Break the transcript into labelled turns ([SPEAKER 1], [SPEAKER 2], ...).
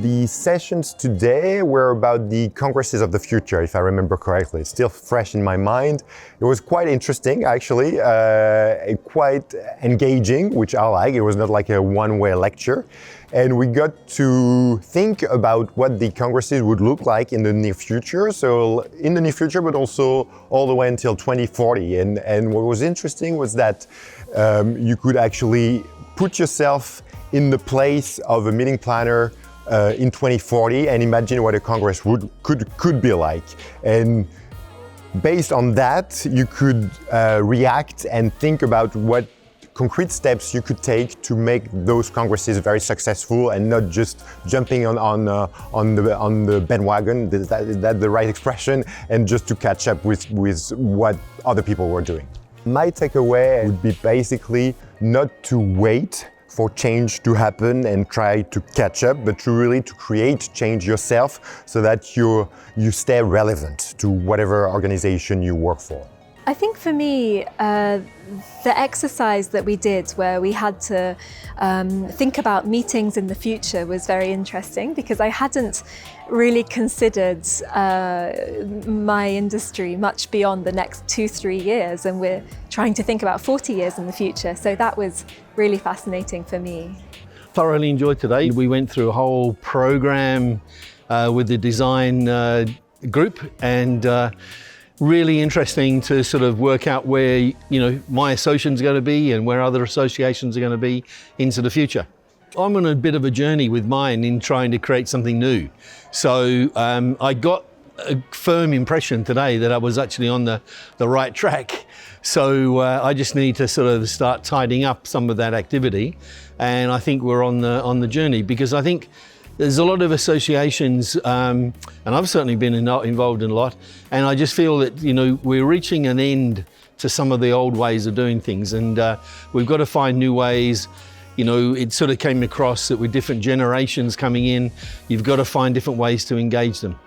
[SPEAKER 1] The sessions today were about the congresses of the future, if I remember correctly. It's still fresh in my mind. It was quite interesting, actually, quite engaging, which I like. It was not like a one-way lecture. And we got to think about what the congresses would look like in the near future. So in the near future, but also all the way until 2040. And what was interesting was that you could actually put yourself in the place of a meeting planner in 2040 and imagine what a Congress could be like. And based on that, you could react and think about what concrete steps you could take to make those Congresses very successful and not just jumping on the bandwagon, is that the right expression, and just to catch up with what other people were doing. My takeaway would be basically not to wait for change to happen and try to catch up, but to really to create change yourself so that you stay relevant to whatever organization you work for.
[SPEAKER 2] I think for me, the exercise that we did where we had to think about meetings in the future was very interesting because I hadn't really considered my industry much beyond the next 2-3 years, and we're trying to think about 40 years in the future. So that was really fascinating for me.
[SPEAKER 3] Thoroughly enjoyed today. We went through a whole program with the design group, and really interesting to sort of work out where my associations are going to be and where other associations are going to be into the future. I'm on a bit of a journey with mine in trying to create something new. So I got a firm impression today that I was actually on the right track. So I just need to sort of start tidying up some of that activity. And I think we're on the journey, because I think there's a lot of associations, and I've certainly been involved in a lot, and I just feel that we're reaching an end to some of the old ways of doing things, and we've got to find new ways. It sort of came across that with different generations coming in, you've got to find different ways to engage them.